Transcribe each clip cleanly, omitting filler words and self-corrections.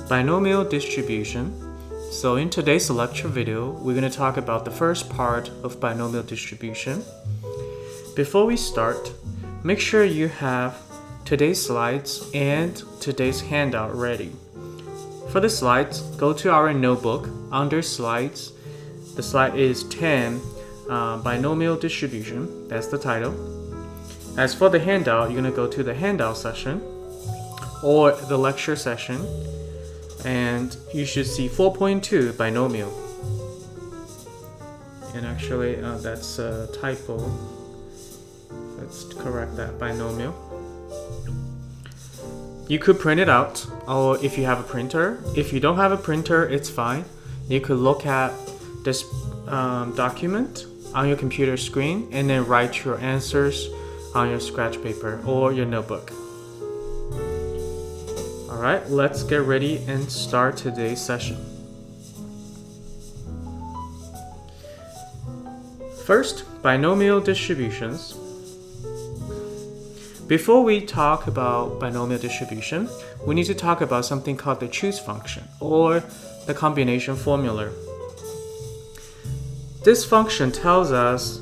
Binomial distribution. So in today's lecture video, we're going to talk about the first part of binomial distribution. Before we start, make sure you have today's slides and today's handout ready. For the slides, go to our notebook under slides. The slide is 10, binomial distribution. That's the title. As for the handout, you're going to go to the handout session or the lecture session, and you should see 4.2 binomial. And actually, that's a typo. Let's correct that, binomial. You could print it out, or if you have a printer. If you don't have a printer, it's fine. You could look at this document on your computer screen and then write your answers on your scratch paper or your notebook. Alright, let's get ready and start today's session. First, binomial distributions. Before we talk about binomial distribution, we need to talk about something called the choose function or the combination formula. This function tells us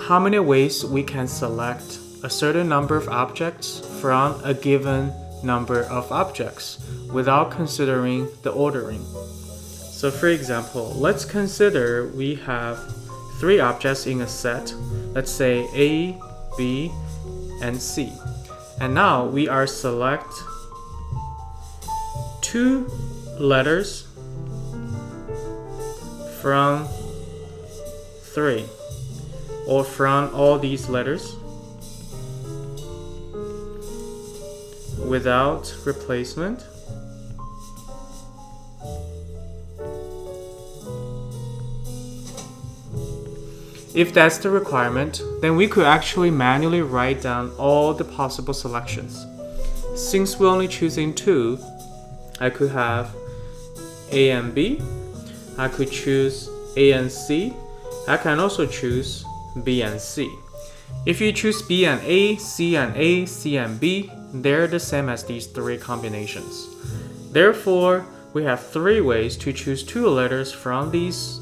how many ways we can select a certain number of objects from a given number of objects without considering the ordering. So for example, let's consider we have 3 objects in a set, let's say A, B, and C. And now we are select 2 letters from 3 or from all these letters without replacement. If that's the requirement, then we could actually manually write down all the possible selections. Since we're only choosing 2, I could have A and B. I could choose A and C. I can also choose B and C. If you choose B and A, C and A, C and B, they're the same as these 3 combinations. Therefore, we have 3 ways to choose 2 letters from these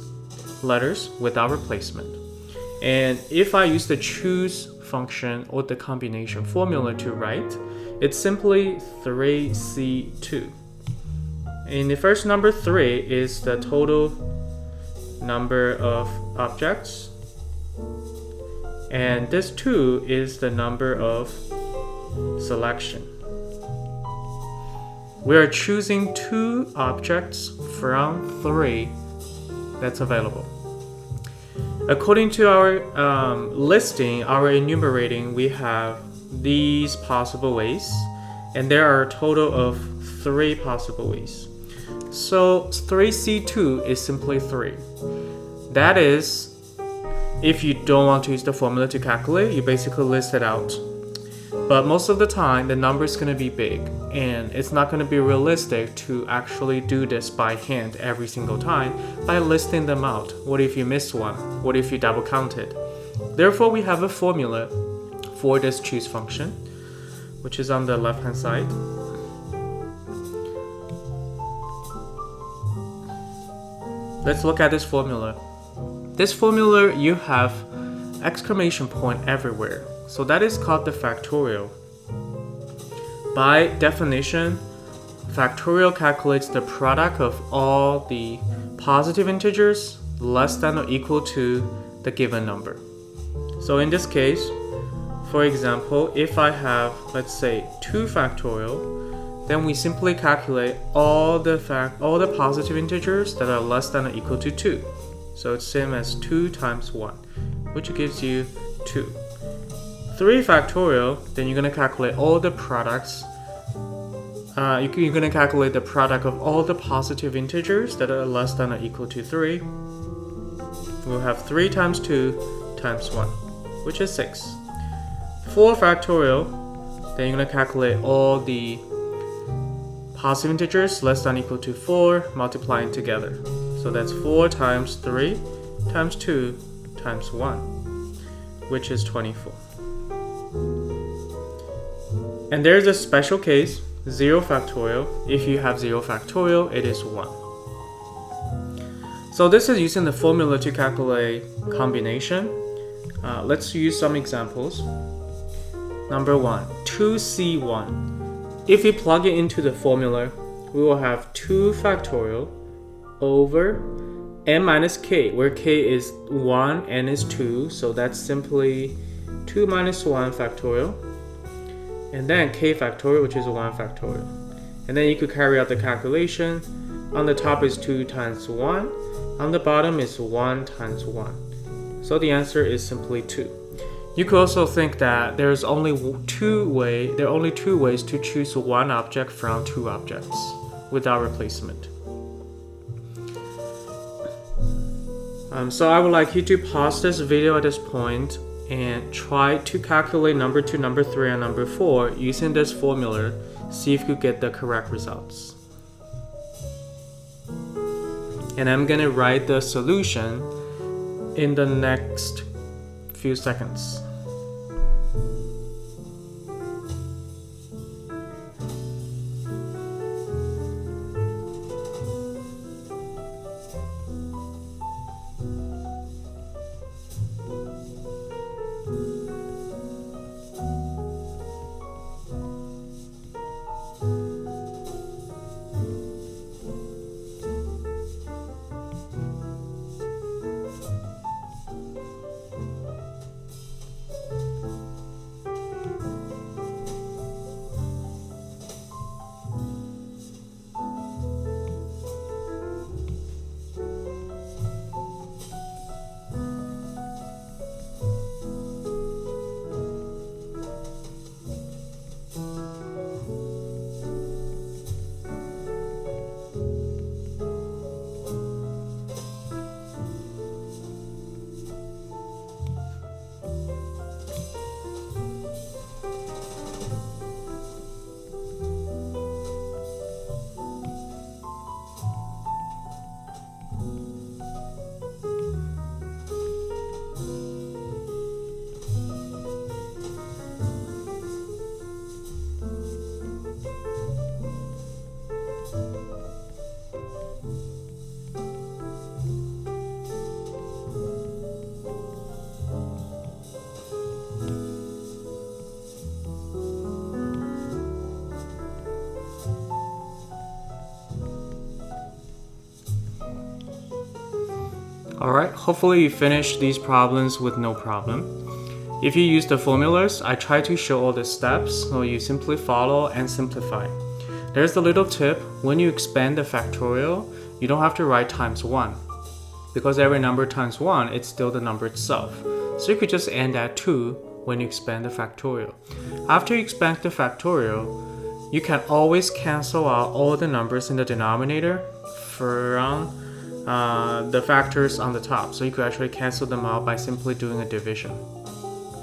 letters without replacement. And if I use the choose function or the combination formula to write, it's simply 3C2. And the first number 3 is the total number of objects. And this 2 is the number of selection. We are choosing 2 objects from 3 that's available. According to our listing, our enumerating, we have these possible ways, and there are a total of 3 possible ways. So 3C2 is simply 3. That is, if you don't want to use the formula to calculate, you basically list it out. But most of the time, the number is going to be big, and it's not going to be realistic to actually do this by hand every single time by listing them out. What if you missed one? What if you double counted? Therefore, we have a formula for this choose function, which is on the left-hand side. Let's look at this formula. This formula, you have exclamation point everywhere. So that is called the factorial. By definition, factorial calculates the product of all the positive integers less than or equal to the given number. So in this case, for example, if I have, let's say, 2 factorial, then we simply calculate all the positive integers that are less than or equal to 2. So it's same as 2 times 1, which gives you 2. 3 factorial, then you're going to calculate all the products. You're going to calculate the product of all the positive integers that are less than or equal to 3. We'll have 3 times 2 times 1, which is 6. 4 factorial, then you're going to calculate all the positive integers less than or equal to 4 multiplying together. So that's 4 times 3 times 2 times 1, which is 24. And there's a special case 0 factorial. If you have 0 factorial, it is 1. So this is using the formula to calculate combination. Let's use some examples. Number 1, 2c1. If we plug it into the formula, we will have 2 factorial over n minus k, where k is 1, n is 2, so that's simply 2 minus 1 factorial. And then k factorial, which is 1 factorial. And then you could carry out the calculation. On the top is 2 times 1. On the bottom is 1 times 1. So the answer is simply 2. You could also think that there are only two ways to choose one object from two objects without replacement. So I would like you to pause this video at this point and try to calculate number 2, number 3, and number 4 using this formula. See if you get the correct results. And I'm gonna write the solution in the next few seconds. Alright, hopefully you finished these problems with no problem. If you use the formulas, I try to show all the steps, so you simply follow and simplify. There's a little tip: when you expand the factorial, you don't have to write times 1. Because every number times 1, it's still the number itself. So you could just end at 2 when you expand the factorial. After you expand the factorial, you can always cancel out all the numbers in the denominator from the factors on the top. So you could actually cancel them out by simply doing a division.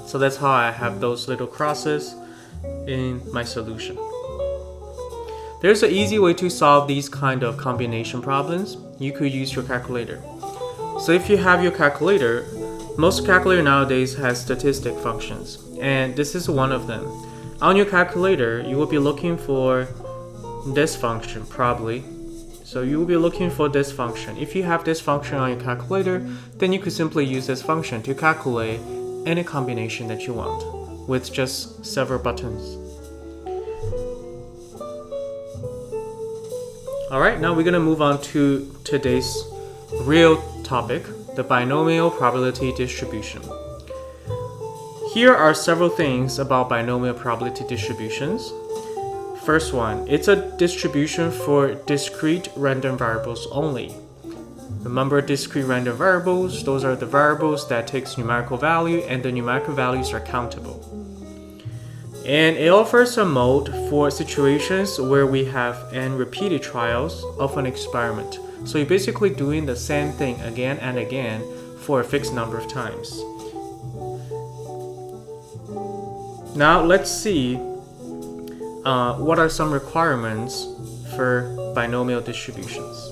So that's how I have those little crosses in my solution. There's an easy way to solve these kind of combination problems. You could use your calculator. So if you have your calculator, most calculator nowadays has statistic functions, and this is one of them. On your calculator, you will be looking for this function probably. So you will be looking for this function. If you have this function on your calculator, then you could simply use this function to calculate any combination that you want with just several buttons. Alright, now we're going to move on to today's real topic, the binomial probability distribution. Here are several things about binomial probability distributions. First one, it's a distribution for discrete random variables only. Remember, discrete random variables, those are the variables that takes numerical value and the numerical values are countable. And it offers a mode for situations where we have n repeated trials of an experiment. So you're basically doing the same thing again and again for a fixed number of times. Now let's see what are some requirements for binomial distributions.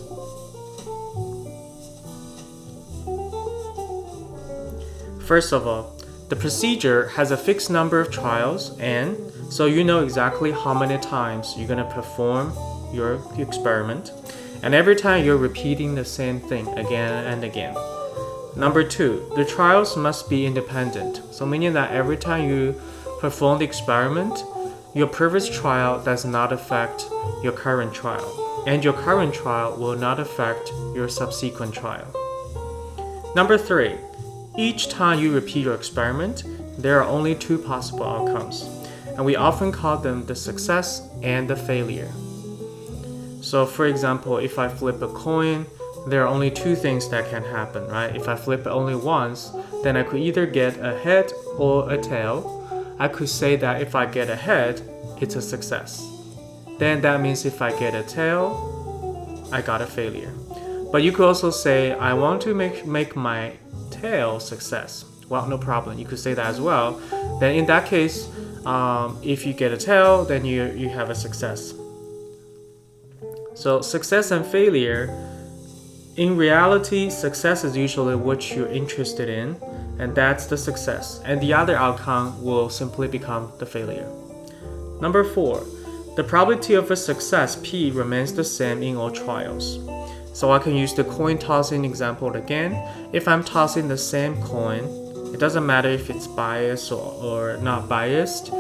First of all, the procedure has a fixed number of trials, n, So you know exactly how many times you're going to perform your experiment. And every time you're repeating the same thing again and again. Number 2, the trials must be independent. So meaning that every time you perform the experiment, your previous trial does not affect your current trial. And your current trial will not affect your subsequent trial. Number 3, each time you repeat your experiment, there are only 2 possible outcomes. And we often call them the success and the failure. So for example, if I flip a coin, there are only 2 things that can happen, right? If I flip it only once, then I could either get a head or a tail. I could say that if I get a head, it's a success. Then that means if I get a tail, I got a failure. But you could also say, I want to make my tail success. Well, no problem. You could say that as well. Then in that case, if you get a tail, then you have a success. So success and failure, in reality, success is usually what you're interested in, and that's the success. And the other outcome will simply become the failure. Number 4, the probability of a success, P, remains the same in all trials. So I can use the coin tossing example again. If I'm tossing the same coin, it doesn't matter if it's biased or not biased.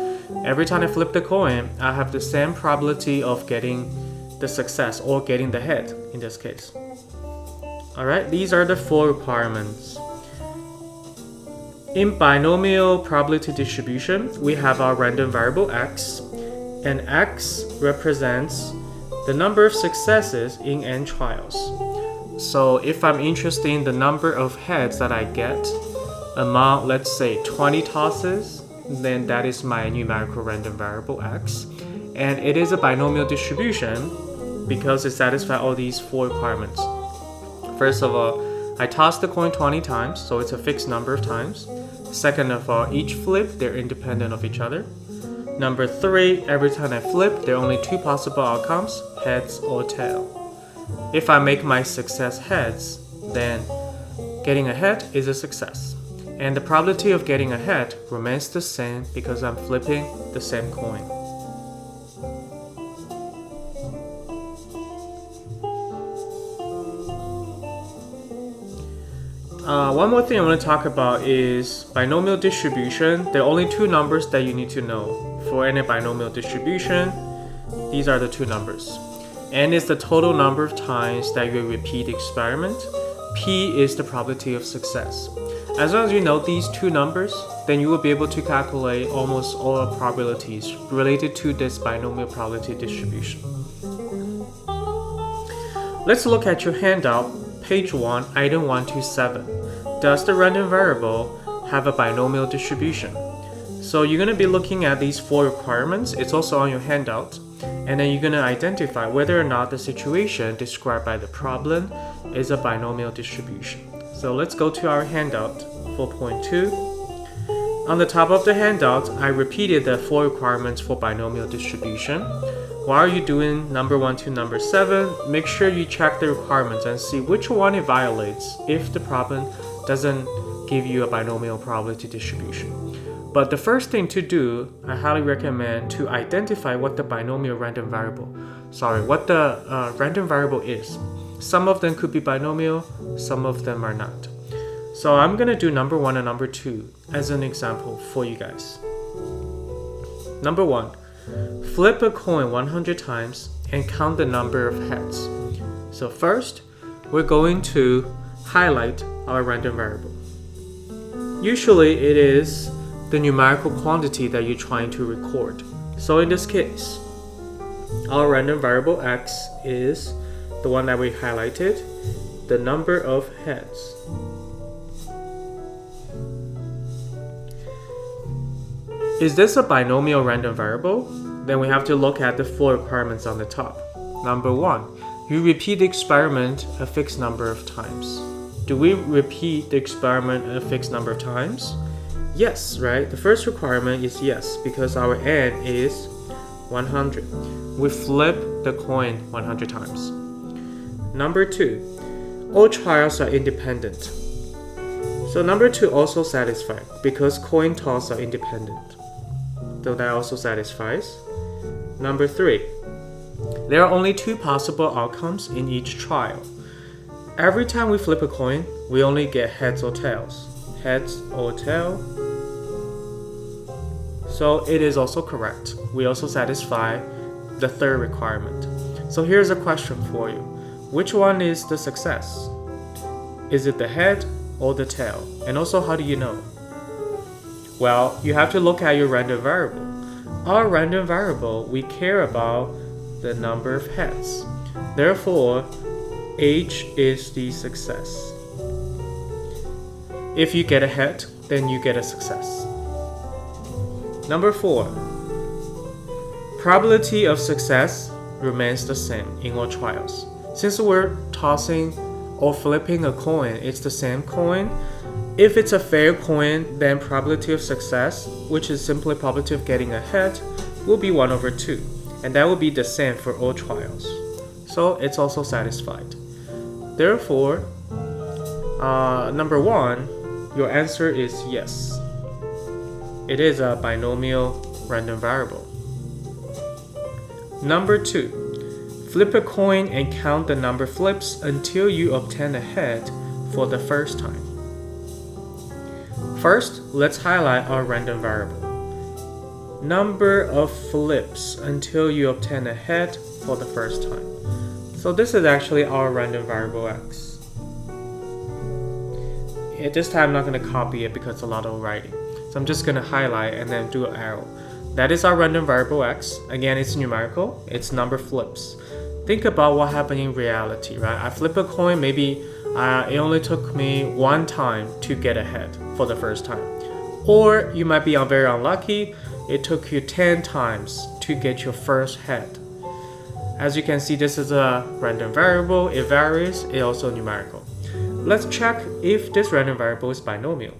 Every time I flip the coin, I have the same probability of getting the success or getting the head in this case. Alright, these are the 4 requirements. In binomial probability distribution, we have our random variable x, and x represents the number of successes in n trials. So if I'm interested in the number of heads that I get among, let's say, 20 tosses, then that is my numerical random variable x. And it is a binomial distribution because it satisfies all these 4 requirements. First of all, I toss the coin 20 times, so it's a fixed number of times. Second of all, each flip, they're independent of each other. Number 3, every time I flip, there are only 2 possible outcomes, heads or tail. If I make my success heads, then getting a head is a success. And the probability of getting a head remains the same because I'm flipping the same coin. One more thing I want to talk about is binomial distribution. There are only 2 numbers that you need to know. For any binomial distribution, these are the 2 numbers. N is the total number of times that you repeat the experiment. P is the probability of success. As long as you know these 2 numbers, then you will be able to calculate almost all probabilities related to this binomial probability distribution. Let's look at your handout, page 1, item 127. Does the random variable have a binomial distribution? So you're going to be looking at these 4 requirements. It's also on your handout. And then you're going to identify whether or not the situation described by the problem is a binomial distribution. So let's go to our handout 4.2. On the top of the handout, I repeated the 4 requirements for binomial distribution. While you're doing number 1 to number 7, make sure you check the requirements and see which one it violates if the problem doesn't give you a binomial probability distribution. But the first thing to do, I highly recommend to identify what the binomial random variable, what the random variable is. Some of them could be binomial, some of them are not. So I'm going to do number 1 and number 2 as an example for you guys. Number 1, flip a coin 100 times and count the number of heads. So first, we're going to highlight our random variable. Usually it is the numerical quantity that you're trying to record. So in this case, our random variable x is the one that we highlighted, the number of heads. Is this a binomial random variable? Then we have to look at the 4 requirements on the top. Number 1, you repeat the experiment a fixed number of times. Do we repeat the experiment a fixed number of times? Yes, right? The first requirement is yes, because our n is 100. We flip the coin 100 times. Number 2, all trials are independent. So number 2 also satisfied because coin toss are independent. so that also satisfies. Number 3, there are only 2 possible outcomes in each trial. Every time we flip a coin, we only get heads or tails. Heads or tail. So it is also correct. We also satisfy the 3rd requirement. So here's a question for you. Which one is the success? Is it the head or the tail? And also, how do you know? Well, you have to look at your random variable. Our random variable, we care about the number of heads. Therefore, H is the success. If you get a head, then you get a success. Number 4, probability of success remains the same in all trials. Since we're tossing or flipping a coin, it's the same coin. If it's a fair coin, then probability of success, which is simply probability of getting a head, will be 1/2, and that will be the same for all trials. So it's also satisfied. Therefore, number 1, your answer is yes. It is a binomial random variable. Number 2, flip a coin and count the number of flips until you obtain a head for the first time. First, let's highlight our random variable. Number of flips until you obtain a head for the first time. So this is actually our random variable x. At this time, I'm not going to copy it because it's a lot of writing. So I'm just going to highlight and then do an arrow. That is our random variable x. Again, it's numerical. It's number flips. Think about what happened in reality, right? I flip a coin, maybe it only took me 1 time to get a head for the first time. Or you might be very unlucky. It took you 10 times to get your first head. As you can see, this is a random variable. It varies. It's also numerical. Let's check if this random variable is binomial.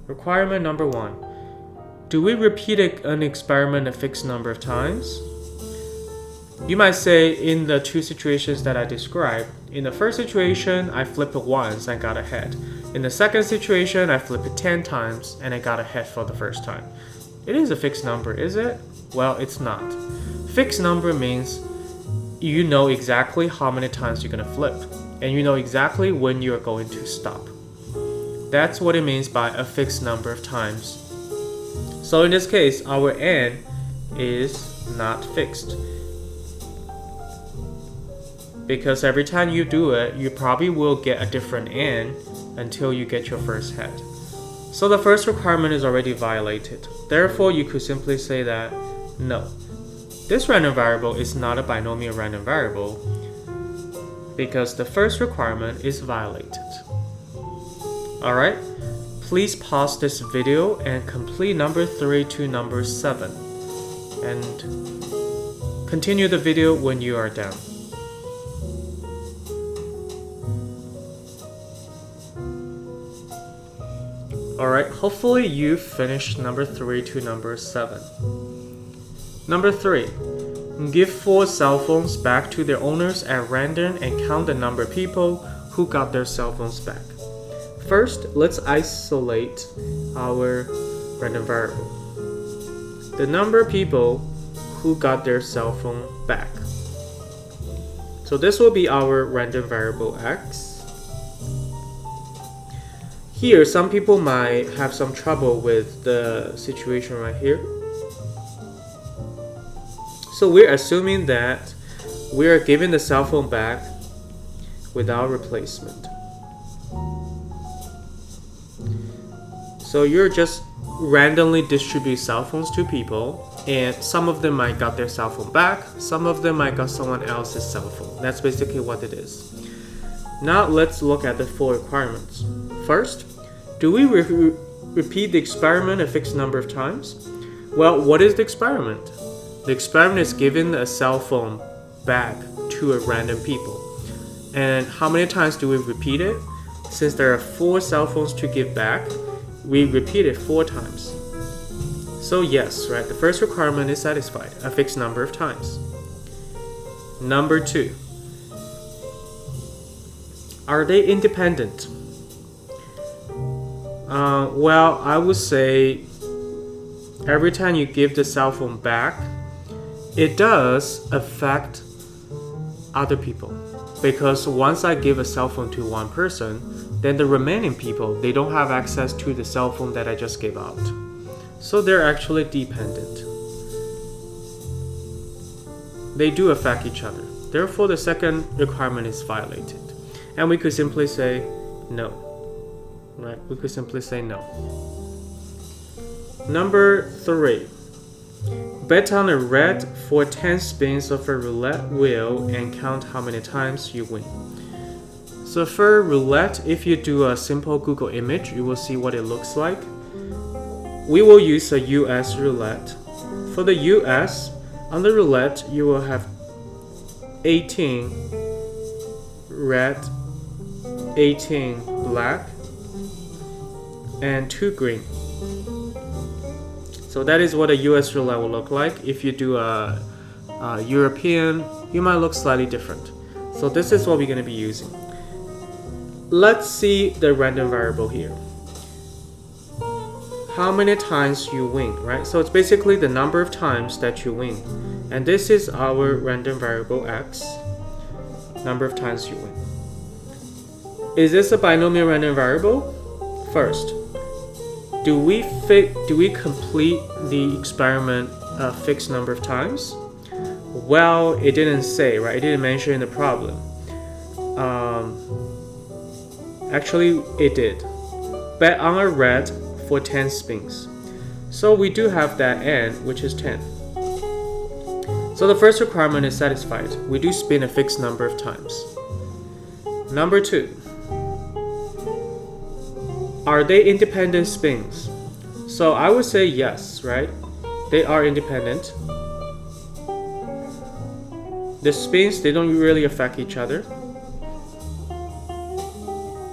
Requirement number 1. Do we repeat an experiment a fixed number of times? You might say in the 2 situations that I described, in the first situation, I flipped it once and got a head. In the second situation, I flipped it 10 times and I got a head for the first time. It is a fixed number, is it? Well, it's not. Fixed number means you know exactly how many times you're going to flip, and you know exactly when you're going to stop. That's what it means by a fixed number of times. So in this case, our n is not fixed. Because every time you do it, you probably will get a different n until you get your first head. So the first requirement is already violated. Therefore, you could simply say that no, this random variable is not a binomial random variable because the first requirement is violated. Alright, please pause this video and complete number 3 to number 7 and continue the video when you are done. Alright, hopefully you finished number 3 to number 7. Number 3. Give 4 cell phones back to their owners at random and count the number of people who got their cell phones back. First, let's isolate our random variable. The number of people who got their cell phone back. So this will be our random variable x. Here, some people might have some trouble with the situation right here. So we're assuming that we're giving the cell phone back without replacement. So you're just randomly distribute cell phones to people, and some of them might got their cell phone back, some of them might got someone else's cell phone. That's basically what it is. Now let's look at the 4 requirements. First, do we repeat the experiment a fixed number of times? Well, what is the experiment? The experiment is giving a cell phone back to a random people. And how many times do we repeat it? Since there are 4 cell phones to give back, we repeat it 4 times. So yes, right, the first requirement is satisfied, a fixed number of times. Number 2. Are they independent? Well, I would say every time you give the cell phone back, it does affect other people. Because once I give a cell phone to one person, then the remaining people, they don't have access to the cell phone that I just gave out. So they're actually dependent. They do affect each other. Therefore, the second requirement is violated. And we could simply say no. Right? We could simply say no. Number 3. Bet on a red for 10 spins of a roulette wheel and count how many times you win. So for roulette, if you do a simple Google image, you will see what it looks like. We will use a US roulette. For the US, on the roulette, you will have 18 red, 18 black, and 2 green. So that is what a US roulette will look like. If you do a European, you might look slightly different. So this is what we're going to be using. Let's see the random variable here. How many times you win, right? So it's basically the number of times that you win. And this is our random variable x, number of times you win. Is this a binomial random variable? First, do we complete the experiment a fixed number of times? Well, it didn't say, right? It didn't mention in the problem. Actually, it did. Bet on a red for 10 spins. So we do have that n, which is 10. So the first requirement is satisfied. We do spin a fixed number of times. Number 2. Are they independent spins? So I would say yes, right? They are independent. The spins, they don't really affect each other.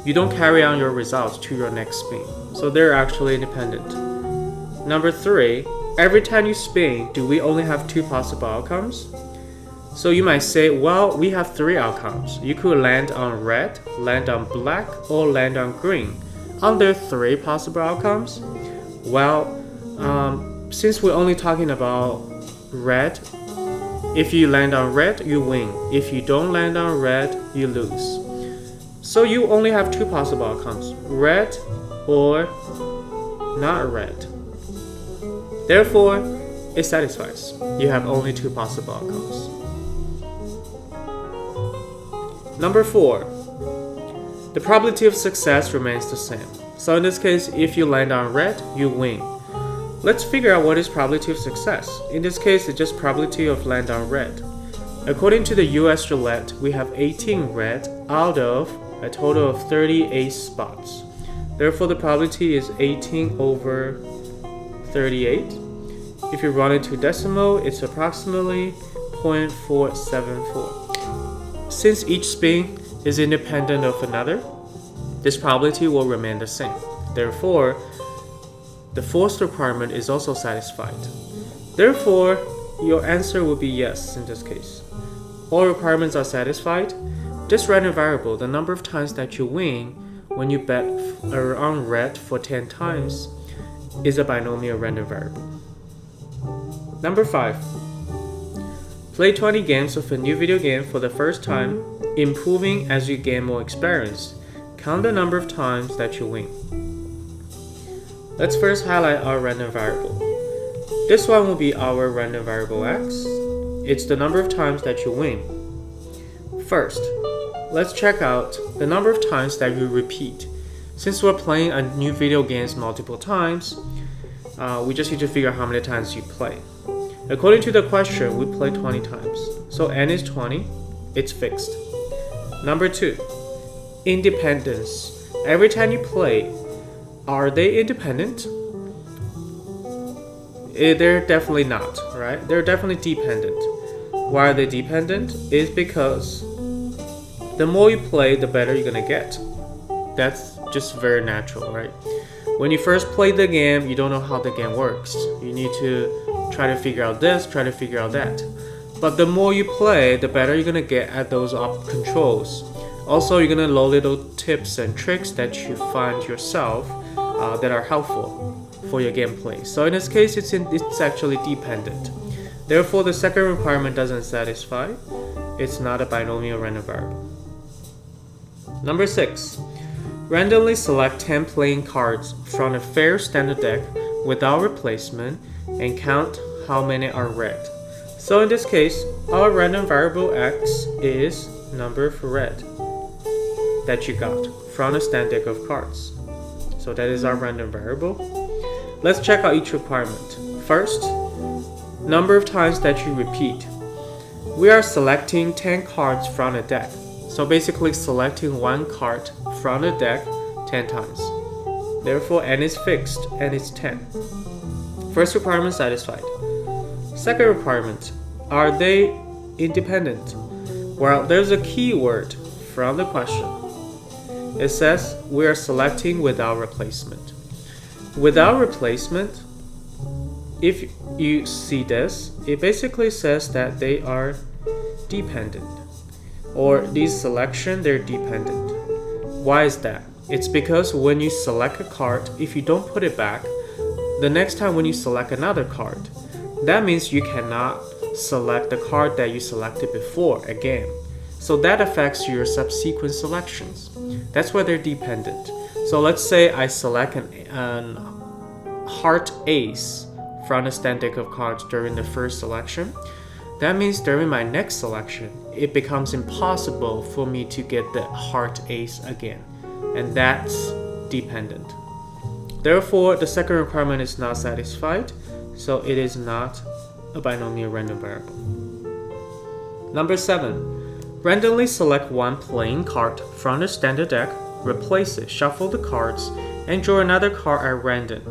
You don't carry on your results to your next spin. So they're actually independent. Number 3, every time you spin, do we only have 2 possible outcomes? So you might say, well, we have 3 outcomes. You could land on red, land on black, or land on green. Are there 3 possible outcomes? Well, since we're only talking about red, if you land on red, you win. If you don't land on red, you lose. So you only have 2 possible outcomes, red or not red. Therefore, it satisfies. You have only 2 possible outcomes. Number 4, the probability of success remains the same. So in this case, if you land on red, you win. Let's figure out what is probability of success. In this case, it's just probability of land on red. According to the US roulette, we have 18 red out of a total of 38 spots. Therefore, the probability is 18 over 38. If you run it to decimal, it's approximately 0.474. Since each spin is independent of another, this probability will remain the same. Therefore, the fourth requirement is also satisfied. Therefore, your answer will be yes in this case. All requirements are satisfied. This random variable, the number of times that you win when you bet on red for 10 times, is a binomial random variable. Number 5. Play 20 games of a new video game for the first time, improving as you gain more experience. Count the number of times that you win. Let's first highlight our random variable. This one will be our random variable x. It's the number of times that you win. First, let's check out the number of times that you repeat. Since we're playing a new video games multiple times, we just need to figure out how many times you play. According to the question, we play 20 times. So n is 20, it's fixed. Number 2, independence. Every time you play, are they independent? They're definitely not, right? They're definitely dependent. Why are they dependent? Is because the more you play, the better you're gonna get. That's just very natural, right? When you first play the game, you don't know how the game works. You need to try to figure out this, try to figure out that. But the more you play, the better you're gonna get at those controls. Also, you're gonna know little tips and tricks that you find yourself that are helpful for your gameplay. So in this case, it's actually dependent. Therefore, the second requirement doesn't satisfy. It's not a binomial random variable. Number 6. Randomly select 10 playing cards from a fair standard deck without replacement and count how many are red. So in this case, our random variable x is number of red that you got from a standard deck of cards. So that is our random variable. Let's check out each requirement. First, number of times that you repeat. We are selecting 10 cards from a deck. So basically selecting one card from the deck 10 times. Therefore, n is fixed and it's 10. First requirement satisfied. Second requirement, are they independent? Well, there's a keyword from the question. It says we are selecting without replacement. Without replacement, if you see this, it basically says that they are dependent. Or these selection, they're dependent. Why is that? It's because when you select a card, if you don't put it back, the next time when you select another card, that means you cannot select the card that you selected before again. So that affects your subsequent selections. That's why they're dependent. So let's say I select an heart ace from a standard deck of cards during the first selection. That means during my next selection, it becomes impossible for me to get the heart ace again. And that's dependent. Therefore, the second requirement is not satisfied, so it is not a binomial random variable. Number 7. Randomly select one playing card from the standard deck, replace it, shuffle the cards, and draw another card at random.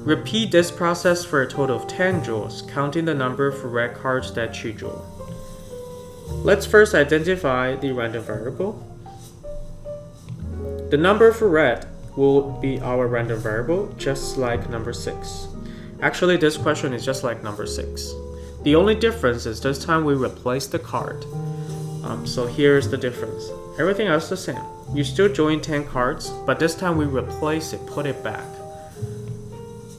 Repeat this process for a total of 10 draws, counting the number of red cards that you draw. Let's first identify the random variable. The number for red will be our random variable, just like number 6. Actually, this question is just like number 6. The only difference is this time we replace the card. So here's the difference. Everything else is the same. You still join 10 cards, but this time we replace it, put it back.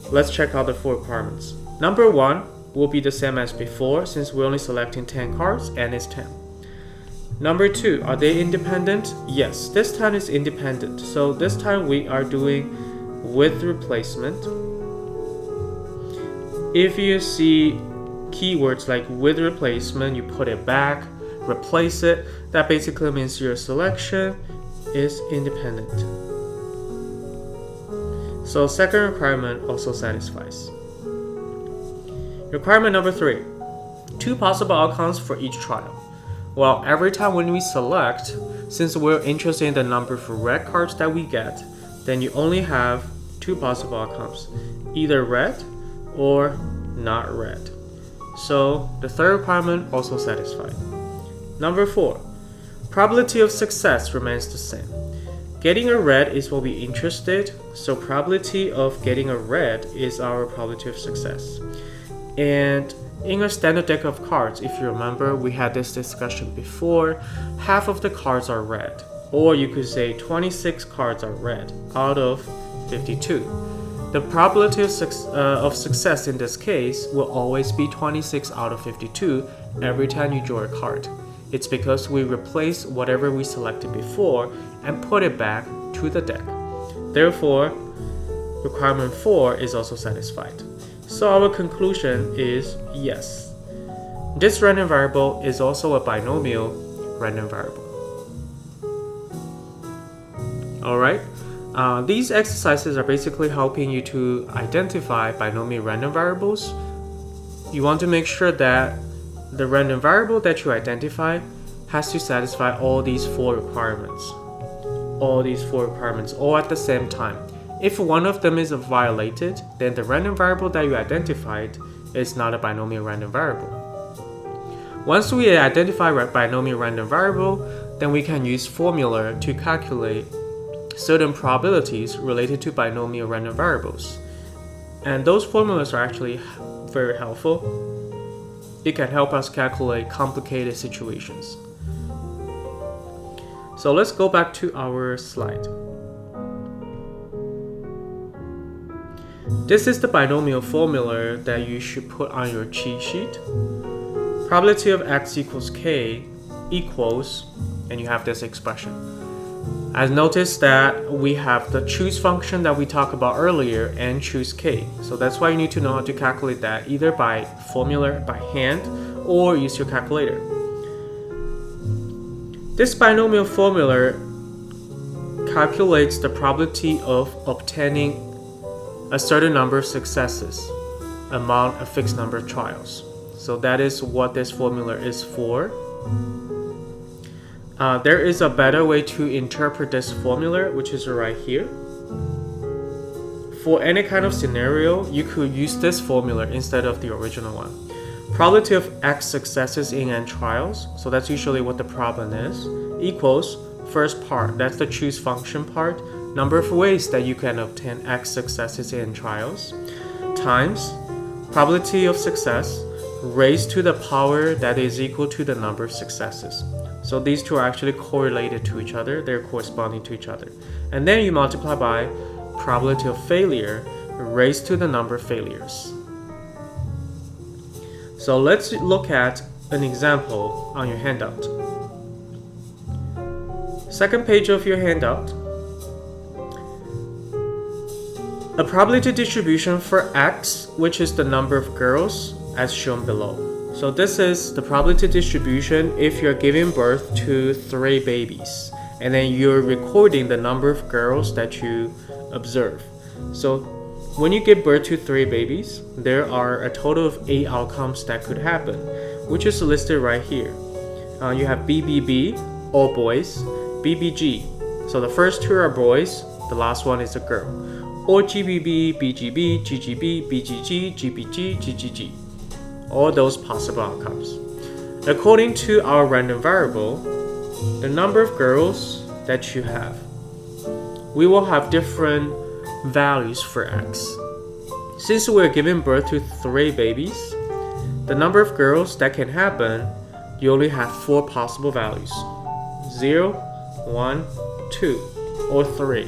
Let's check out the 4 requirements. Number 1 will be the same as before since we're only selecting 10 cards and it's 10. Number 2, are they independent? Yes, this time it's independent. So this time we are doing with replacement. If you see keywords like with replacement, you put it back, replace it, that basically means your selection is independent. So second requirement also satisfies. Requirement number 3, 2 possible outcomes for each trial. Well, every time when we select, since we're interested in the number of red cards that we get, then you only have 2 possible outcomes, either red or not red. So the third requirement also satisfied. Number 4, probability of success remains the same. Getting a red is what we're interested, so probability of getting a red is our probability of success. And in a standard deck of cards, if you remember, we had this discussion before, half of the cards are red, or you could say 26 cards are red out of 52. The probability of success in this case will always be 26 out of 52 every time you draw a card. It's because we replace whatever we selected before and put it back to the deck. Therefore, requirement 4 is also satisfied. So our conclusion is yes. This random variable is also a binomial random variable. Alright, these exercises are basically helping you to identify binomial random variables. You want to make sure that the random variable that you identify has to satisfy all these 4 requirements. All these 4 requirements all at the same time. If one of them is violated, then the random variable that you identified is not a binomial random variable. Once we identify a binomial random variable, then we can use formula to calculate certain probabilities related to binomial random variables. And those formulas are actually very helpful. It can help us calculate complicated situations. So let's go back to our slide. This is the binomial formula that you should put on your cheat sheet. Probability of x equals k equals, and you have this expression. As notice that we have the choose function that we talked about earlier and choose k. So that's why you need to know how to calculate that either by formula, by hand, or use your calculator. This binomial formula calculates the probability of obtaining a certain number of successes among a fixed number of trials. So that is what this formula is for. There is a better way to interpret this formula, which is right here. For any kind of scenario, you could use this formula instead of the original one. Probability of x successes in n trials, so that's usually what the problem is, equals first part, that's the choose function part, number of ways that you can obtain x successes in trials, times probability of success raised to the power that is equal to the number of successes. So these two are actually correlated to each other, they're corresponding to each other. And then you multiply by probability of failure raised to the number of failures. So let's look at an example on your handout. Second page of your handout. A probability distribution for x, which is the number of girls, as shown below. So this is the probability distribution if you're giving birth to 3 babies, and then you're recording the number of girls that you observe. So when you give birth to 3 babies, there are a total of 8 outcomes that could happen, which is listed right here. You have BBB, all boys, BBG. So the first 2 are boys, the last one is a girl. Or GBB, BGB, GGB, BGG, GBG, GGG. All those possible outcomes. According to our random variable, the number of girls that you have, we will have different values for x. Since we're giving birth to 3 babies, the number of girls that can happen, you only have 4 possible values. 0, 1, 2, or 3.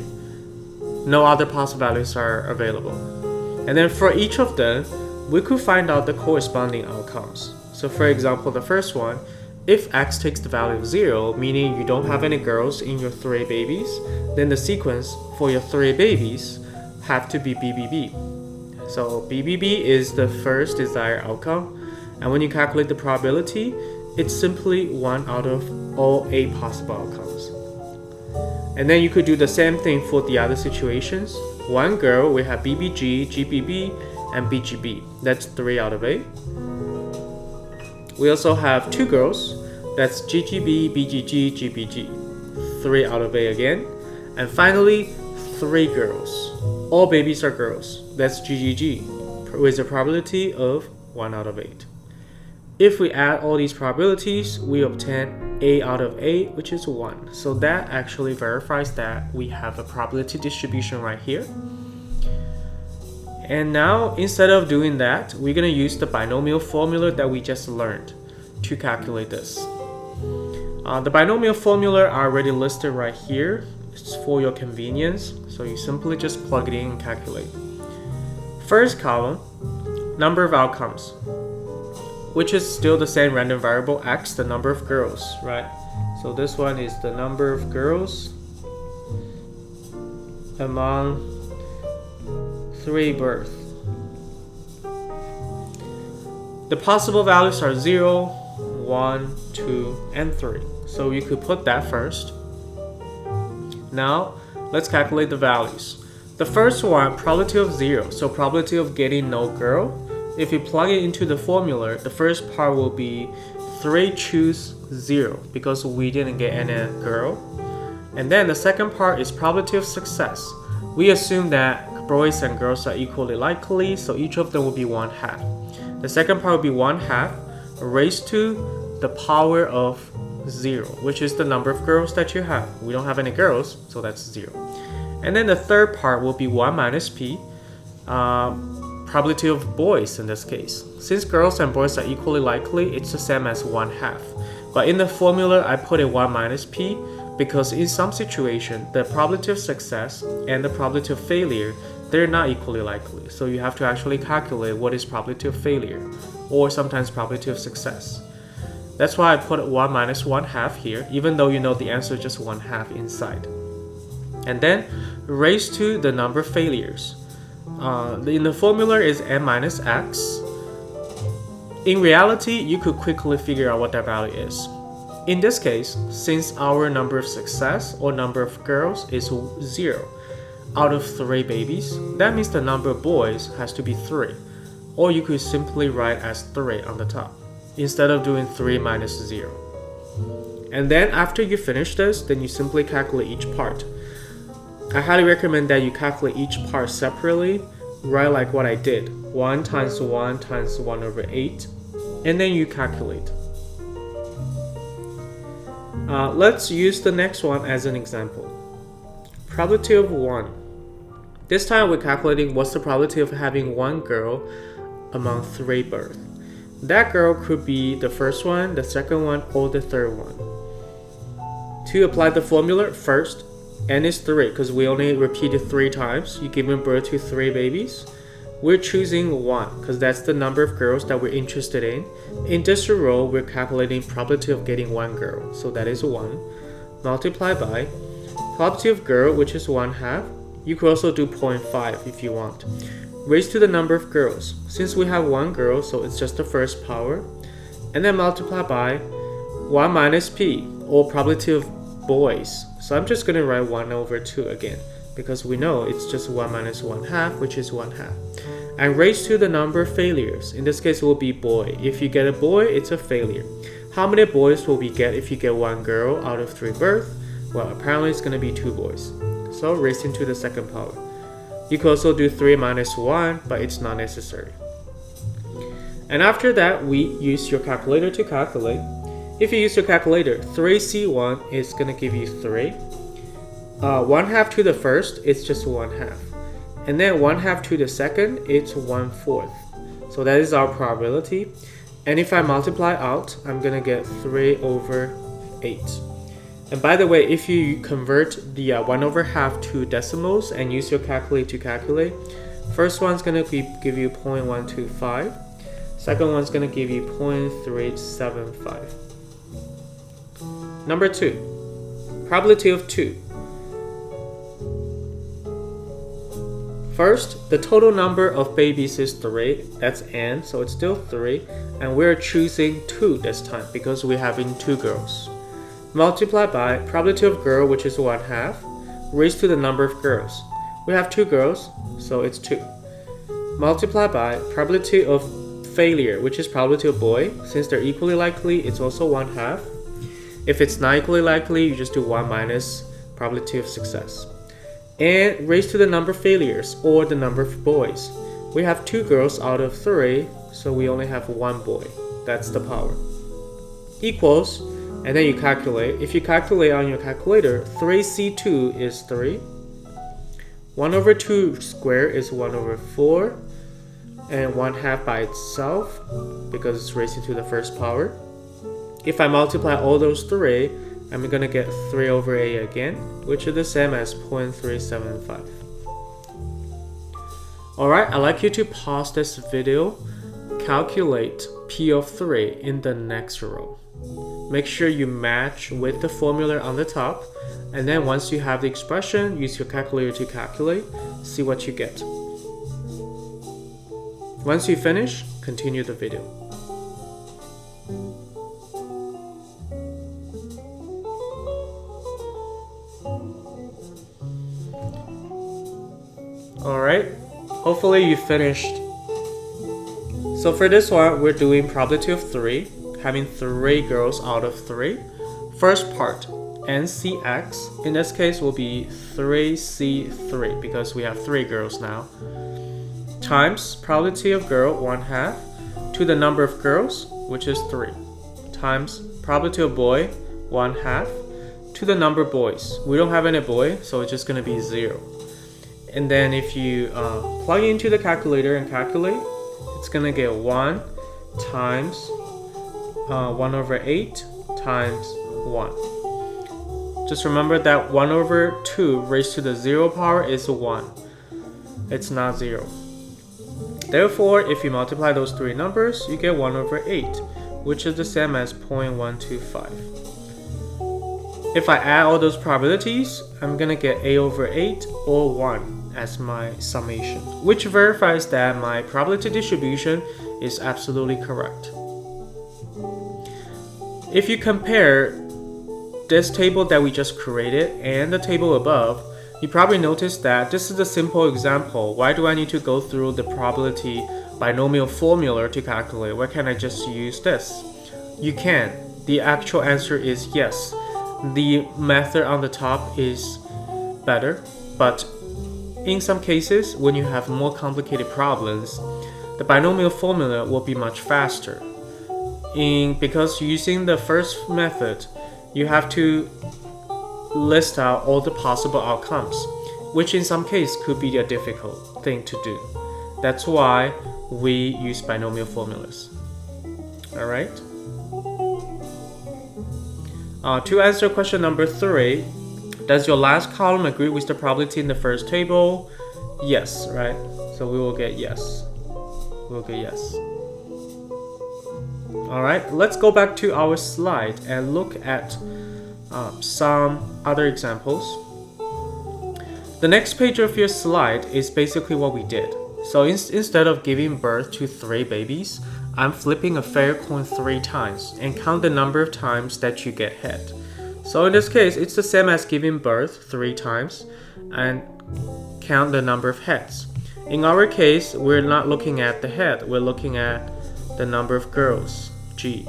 No other possible values are available. And then for each of them, we could find out the corresponding outcomes. So for example, the first one, if x takes the value of 0, meaning you don't have any girls in your 3 babies, then the sequence for your 3 babies have to be BBB. So BBB is the first desired outcome, and when you calculate the probability, it's simply 1 out of all 8 possible outcomes. And then you could do the same thing for the other situations. 1 girl, we have BBG, GBB, and BGB. That's 3 out of 8. We also have 2 girls. That's GGB, BGG, GBG. 3 out of 8 again. And finally, 3 girls. All babies are girls. That's GGG, with a probability of 1 out of 8. If we add all these probabilities, we obtain 8 out of 8, which is 1. So that actually verifies that we have a probability distribution right here. And now, instead of doing that, we're going to use the binomial formula that we just learned to calculate this. The binomial formula are already listed right here. It's for your convenience, so you simply just plug it in and calculate. First column, number of outcomes, which is still the same random variable x, the number of girls, right? So this one is the number of girls among 3 births. The possible values are 0, 1, 2, and 3. So you could put that first. Now, let's calculate the values. The first one, probability of 0, so probability of getting no girl. If you plug it into the formula, the first part will be 3 choose 0, because we didn't get any girl. And then the second part is probability of success. We assume that boys and girls are equally likely, so each of them will be 1/2. The second part will be 1/2 raised to the power of 0, which is the number of girls that you have. We don't have any girls, so that's 0. And then the third part will be 1 minus p, probability of boys in this case. Since girls and boys are equally likely, it's the same as 1/2. But in the formula, I put a 1 minus p because in some situation, the probability of success and the probability of failure, they're not equally likely. So you have to actually calculate what is probability of failure, or sometimes probability of success. That's why I put 1 minus 1/2 here, even though you know the answer is just 1/2 inside. And then raise to the number of failures. In the formula is n minus x. In reality, you could quickly figure out what that value is. In this case, since our number of success or number of girls is 0 out of 3 babies, that means the number of boys has to be 3. Or you could simply write as 3 on the top, instead of doing 3 minus 0. And then after you finish this, then you simply calculate each part. I highly recommend that you calculate each part separately, right like what I did. 1 times 1 times 1 over 8, and then you calculate. Let's use the next one as an example. Probability of 1. This time we're calculating what's the probability of having 1 girl among 3 births. That girl could be the first one, the second one, or the third one. To apply the formula, first, n is 3 because we only repeated 3 times. You're giving birth to 3 babies. We're choosing 1 because that's the number of girls that we're interested in. In this row, we're calculating probability of getting 1 girl. So that is 1. Multiply by probability of girl, which is 1/2. You could also do 0.5 if you want. Raise to the number of girls. Since we have 1 girl, so it's just the first power. And then multiply by 1 minus p, or probability of boys. So I'm just going to write 1 over 2 again, because we know it's just 1 minus 1/2, which is 1/2. And raise to the number of failures. In this case, it will be boy. If you get a boy, it's a failure. How many boys will we get if you get 1 girl out of 3 births? Well, apparently it's going to be 2 boys. So raising to the second power. You could also do 3 minus 1, but it's not necessary. And after that, we use your calculator to calculate. If you use your calculator, 3C1 is going to give you 3. 1/2 to the first, it's just 1/2. And then 1/2 to the second, it's 1/4. So that is our probability. And if I multiply out, I'm going to get 3 over 8. And by the way, if you convert the 1/2 to decimals and use your calculator to calculate, first one's going to give you 0.125. Second one's going to give you 0.375. Number 2, probability of 2. First, the total number of babies is 3. That's n, so it's still 3. And we're choosing 2 this time because we're having 2 girls. Multiply by probability of girl, which is 1/2, raised to the number of girls. We have 2 girls, so it's 2. Multiply by probability of failure, which is probability of boy. Since they're equally likely, it's also 1/2. If it's not equally likely, you just do 1 minus probability of success. And raised to the number of failures, or the number of boys. We have 2 girls out of 3, so we only have 1 boy. That's the power. Equals, and then you calculate. If you calculate on your calculator, 3C2 is 3. 1 over 2 squared is 1 over 4. And 1/2 by itself, because it's raised to the first power. If I multiply all those 3, I'm going to get 3 over 8 again, which is the same as 0.375. Alright, I'd like you to pause this video, calculate P of 3 in the next row. Make sure you match with the formula on the top, and then once you have the expression, use your calculator to calculate, see what you get. Once you finish, continue the video. Alright, hopefully you finished. So for this one, we're doing probability of 3, having 3 girls out of 3. First part, NCX, in this case will be 3C3 because we have 3 girls now. Times probability of girl 1/2 to the number of girls, which is 3, times probability of boy 1/2 to the number of boys. We don't have any boy, so it's just going to be 0. And then if you plug into the calculator and calculate, it's going to get 1 times 1 over 8 times 1. Just remember that 1 over 2 raised to the 0 power is 1. it's not 0. Therefore, if you multiply those three numbers, you get 1 over 8, which is the same as 0.125. If I add all those probabilities, I'm gonna get a over 8 or 1 as my summation, which verifies that my probability distribution is absolutely correct. If you compare this table that we just created and the table above, you probably noticed that this is a simple example. Why do I need to go through the probability binomial formula to calculate? Why can't I just use this? You can. The actual answer is yes. The method on the top is better, but in some cases, when you have more complicated problems, the binomial formula will be much faster. Because using the first method, you have to list out all the possible outcomes, which in some cases could be a difficult thing to do. That's why we use binomial formulas. Alright? To answer question number 3, does your last column agree with the probability in the first table? Yes, right? So we will get yes. We'll get yes. Alright, let's go back to our slide and look at some other examples. The next page of your slide is basically what we did. So instead of giving birth to 3 babies, I'm flipping a fair coin 3 times and count the number of times that you get head. So in this case, it's the same as giving birth 3 times and count the number of heads. In our case, we're not looking at the head, we're looking at the number of girls, G.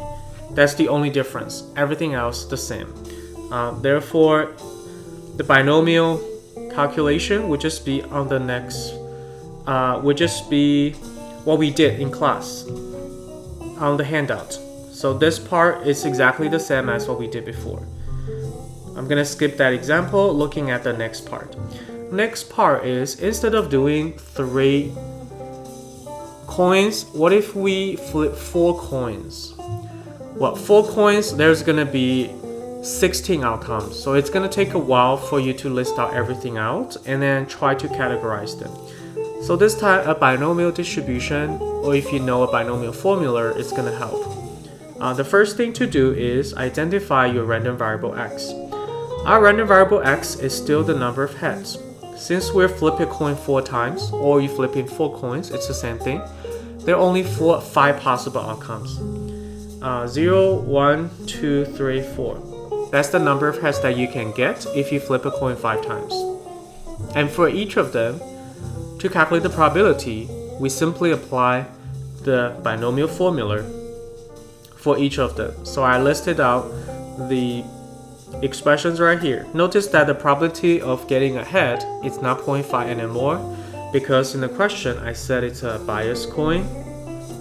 That's the only difference. Everything else the same. Therefore, the binomial calculation would just be on the next, would just be what we did in class on the handout. So this part is exactly the same as what we did before. I'm gonna skip that example, looking at the next part. Next part is, instead of doing 3 coins, what if we flip 4 coins? Well, 4 coins, there's gonna be 16 outcomes. So it's gonna take a while for you to list out everything out and then try to categorize them. So this time, a binomial distribution, or if you know a binomial formula, is gonna help. The first thing to do is identify your random variable x. Our random variable x is still the number of heads. Since we're flipping a coin 4 times, or you flipping 4 coins, it's the same thing. There are only 5 possible outcomes. 0, 1, 2, 3, 4. That's the number of heads that you can get if you flip a coin 5 times. And for each of them, to calculate the probability, we simply apply the binomial formula for each of them. So I listed out the expressions right here. Notice that the probability of getting ahead is not 0.5 anymore, because in the question I said it's a biased coin.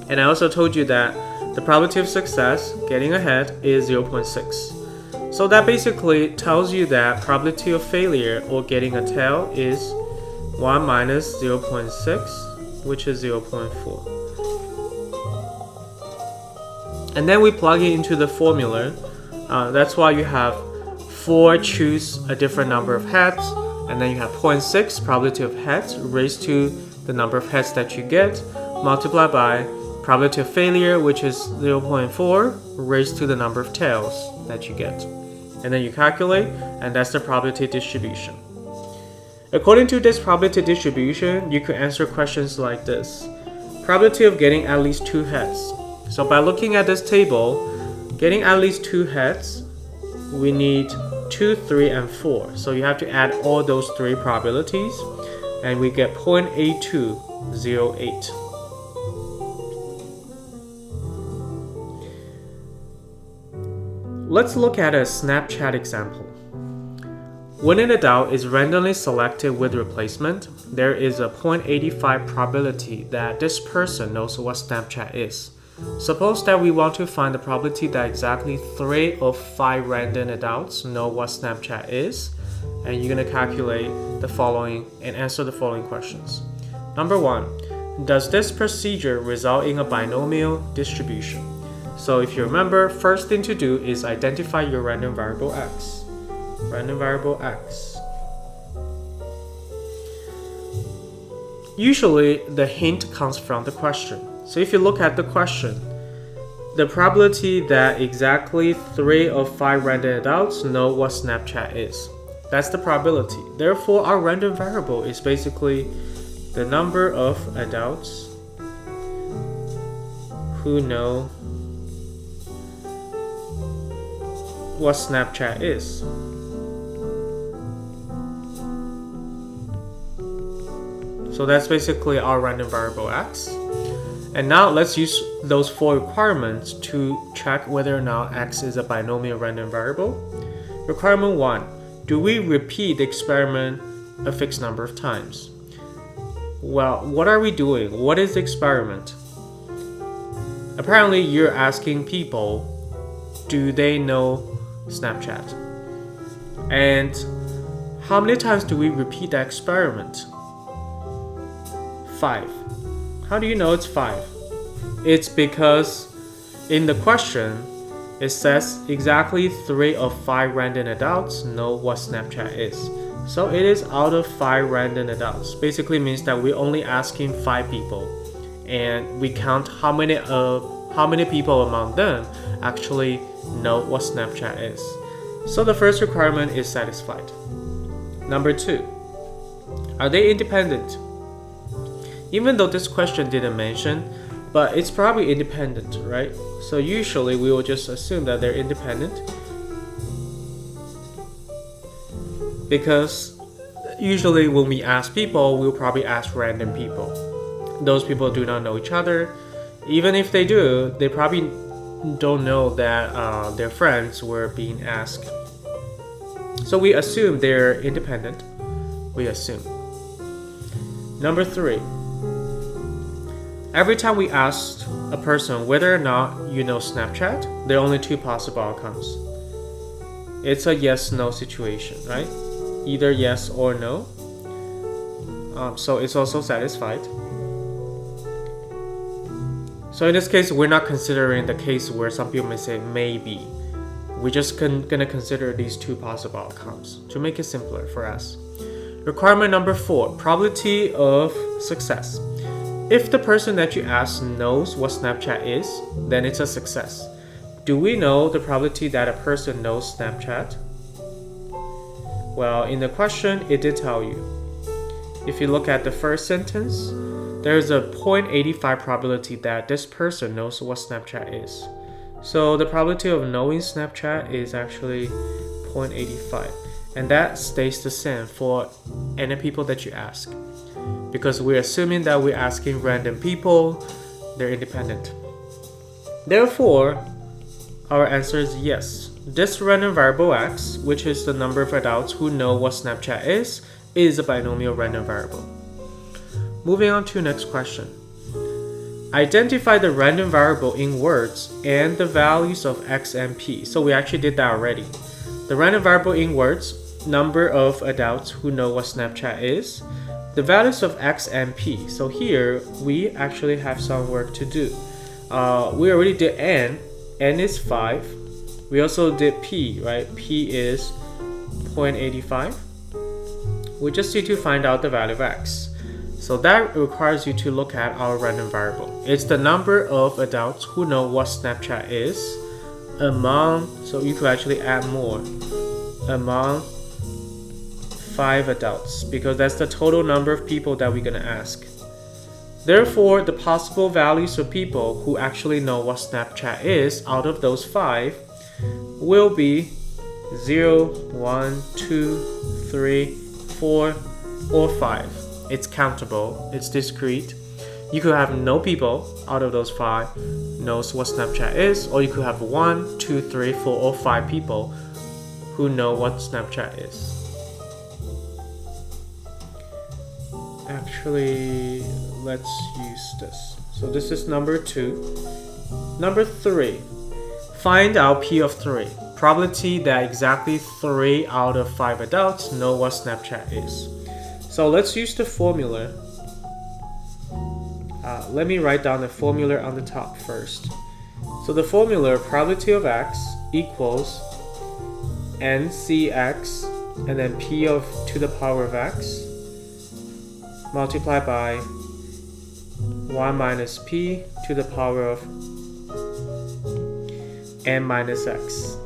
And I also told you that the probability of success, getting ahead, is 0.6. So that basically tells you that probability of failure or getting a tail is 1 minus 0.6, which is 0.4. And then we plug it into the formula. That's why you have 4 choose a different number of heads, and then you have 0.6 probability of heads raised to the number of heads that you get, multiplied by probability of failure, which is 0.4 raised to the number of tails that you get. And then you calculate, and that's the probability distribution. According to this probability distribution, you could answer questions like this. Probability of getting at least 2 heads. So by looking at this table, getting at least 2 heads, we need 2, 3, and 4. So you have to add all those 3 probabilities, and we get 0.8208. Let's look at a Snapchat example. When in doubt is randomly selected with replacement, there is a 0.85 probability that this person knows what Snapchat is. Suppose that we want to find the probability that exactly 3 of 5 random adults know what Snapchat is, and you're going to calculate the following and answer the following questions. Number 1, does this procedure result in a binomial distribution? So if you remember, first thing to do is identify your random variable x. Random variable x. Usually, the hint comes from the question. So if you look at the question, the probability that exactly 3 of 5 random adults know what Snapchat is. That's the probability. Therefore, our random variable is basically the number of adults who know what Snapchat is. So that's basically our random variable x. And now let's use those 4 requirements to check whether or not x is a binomial random variable. Requirement 1. Do we repeat the experiment a fixed number of times? Well, what are we doing? What is the experiment? Apparently, you're asking people, do they know Snapchat? And how many times do we repeat that experiment? 5. How do you know it's 5? It's because in the question, it says exactly 3 of 5 random adults know what Snapchat is. So it is out of 5 random adults. Basically means that we're only asking 5 people, and we count how many people among them actually know what Snapchat is. So the first requirement is satisfied. Number 2, are they independent? Even though this question didn't mention, but it's probably independent, right? So usually we will just assume that they're independent, because usually when we ask people, we'll probably ask random people. Those people do not know each other. Even if they do, they probably don't know that their friends were being asked. So we assume they're independent. We assume. Number 3. Every time we ask a person whether or not you know Snapchat, there are only 2 possible outcomes. It's a yes-no situation, right? Either yes or no. So it's also satisfied. So in this case, we're not considering the case where some people may say maybe. We're just gonna consider these 2 possible outcomes to make it simpler for us. Requirement number 4, probability of success. If the person that you ask knows what Snapchat is, then it's a success. Do we know the probability that a person knows Snapchat? Well, in the question, it did tell you. If you look at the first sentence, there's a 0.85 probability that this person knows what Snapchat is. So the probability of knowing Snapchat is actually 0.85. And that stays the same for any people that you ask. Because we're assuming that we're asking random people, they're independent. Therefore, our answer is yes. This random variable x, which is the number of adults who know what Snapchat is a binomial random variable. Moving on to the next question. Identify the random variable in words and the values of x and p. So we actually did that already. The random variable in words, number of adults who know what Snapchat is. The values of x and p. So here we actually have some work to do. We already did n. N is 5. We also did p, right? P is 0.85. We just need to find out the value of x. So that requires you to look at our random variable. It's the number of adults who know what Snapchat is among, so you could actually add more, among 5 adults, because that's the total number of people that we're going to ask. Therefore, the possible values of people who actually know what Snapchat is out of those 5 will be 0, 1, 2, 3, 4, or 5. It's countable, it's discrete. You could have no people out of those 5 knows what Snapchat is, or you could have 1, 2, 3, 4, or 5 people who know what Snapchat is. Actually, let's use this. So this is number 2. Number 3, find out P of 3. Probability that exactly 3 out of 5 adults know what Snapchat is. So let's use the formula. Let me write down the formula on the top first. So the formula, probability of x equals ncx and then p of to the power of x multiplied by 1 minus p to the power of n minus x.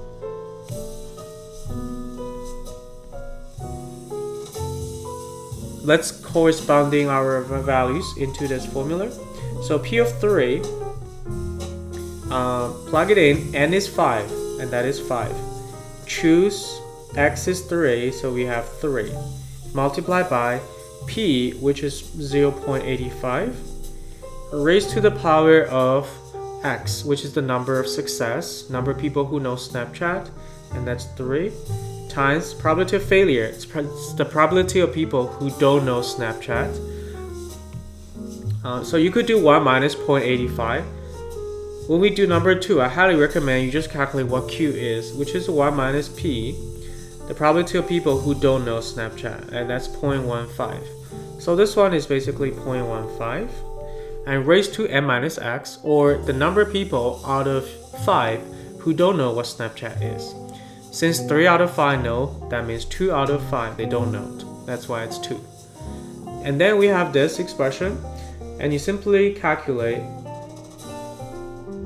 Let's corresponding our values into this formula. So p of 3, plug it in, n is 5, and that is 5. Choose x is 3, so we have 3. Multiply by p, which is 0.85, raised to the power of x, which is the number of success, number of people who know Snapchat, and that's 3, times probability of failure. It's the probability of people who don't know Snapchat. So you could do 1 minus 0.85. When we do number 2, I highly recommend you just calculate what q is, which is 1 minus p, the probability of people who don't know Snapchat, and that's 0.15. So this one is basically 0.15. And raised to n minus x, or the number of people out of 5 who don't know what Snapchat is. Since 3 out of 5 know, that means 2 out of 5 they don't know. That's why it's 2. And then we have this expression, and you simply calculate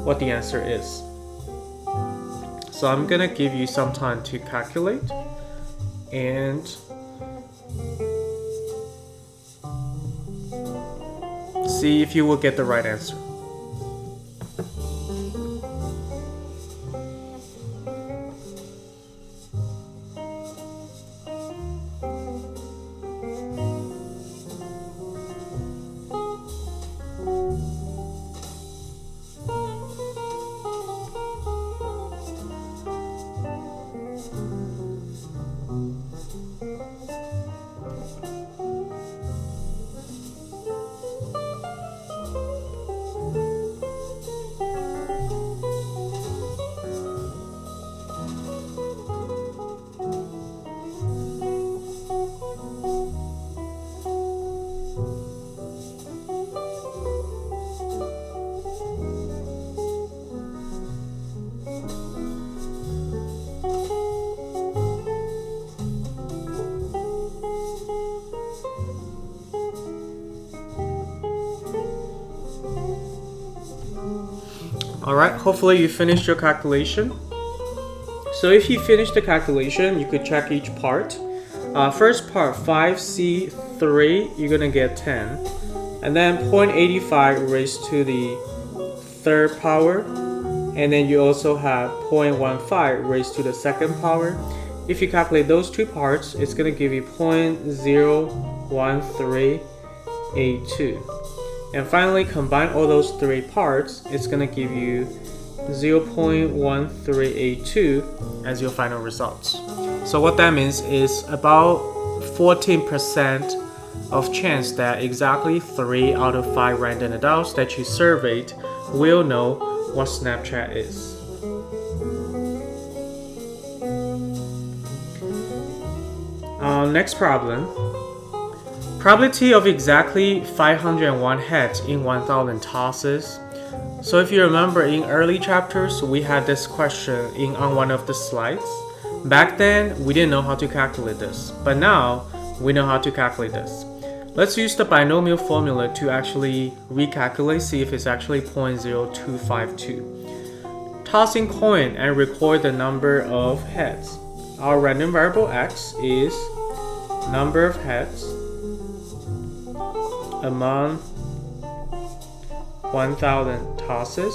what the answer is. So I'm gonna give you some time to calculate and see if you will get the right answer. Alright, hopefully you finished your calculation. So if you finish the calculation, you could check each part. First part, 5c3, you're gonna get 10. And then 0.85 raised to the third power. And then you also have 0.15 raised to the second power. If you calculate those two parts, it's gonna give you 0.01382. And finally, combine all those three parts, it's gonna give you 0.1382 as your final results. So what that means is about 14% of chance that exactly 3 out of 5 random adults that you surveyed will know what Snapchat is. Next problem. Probability of exactly 501 heads in 1000 tosses. So if you remember in early chapters, we had this question on one of the slides. Back then, we didn't know how to calculate this, but now we know how to calculate this. Let's use the binomial formula to actually recalculate, see if it's actually 0.0252. Tossing coin and record the number of heads. Our random variable x is number of heads among 1000 tosses.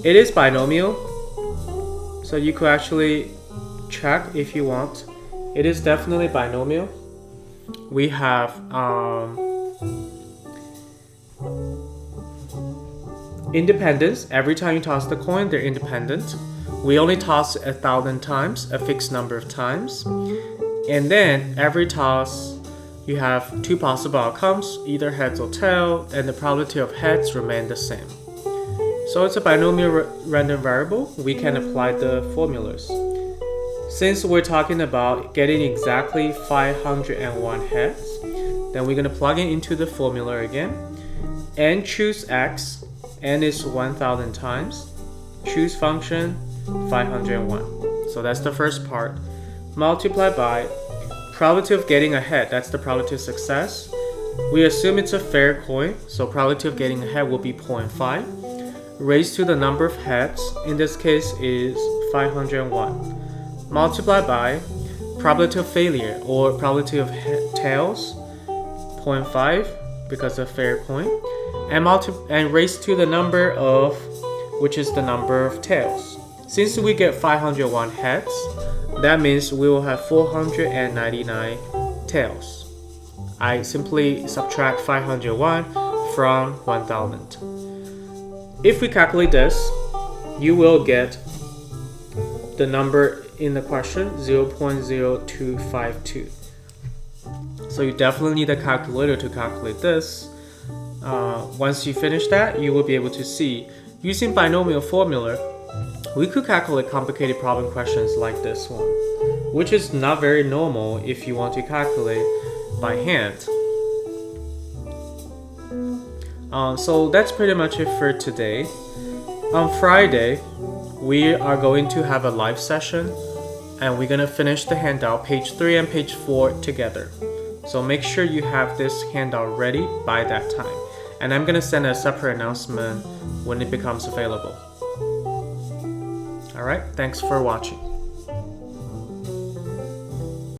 It is binomial, so you could actually check if you want. It is definitely binomial. We have independence. Every time you toss the coin, they're independent. We only toss 1000 times, a fixed number of times. And then every toss, you have two possible outcomes, either heads or tail, and the probability of heads remain the same. So it's a binomial random variable. We can apply the formulas. Since we're talking about getting exactly 501 heads, then we're going to plug it into the formula again. And choose x, n is 1000 times. Choose function 501. So that's the first part. Multiply by Probability of getting ahead, that's the probability of success. We assume it's a fair coin, so probability of getting ahead will be 0.5. Raised to the number of heads, in this case is 501. Multiplied by probability of failure, or probability of tails, 0.5 because of fair coin, and raised to the number of, which is the number of tails. Since we get 501 heads, that means we will have 499 tails. I simply subtract 501 from 1000. If we calculate this, you will get the number in the question, 0.0252. So you definitely need a calculator to calculate this. Once you finish that, you will be able to see, using binomial formula, we could calculate complicated problem questions like this one, which is not very normal if you want to calculate by hand. So that's pretty much it for today. On Friday, we are going to have a live session, and we're going to finish the handout, page 3 and page 4 together. So make sure you have this handout ready by that time. And I'm going to send a separate announcement when it becomes available. Alright, thanks for watching.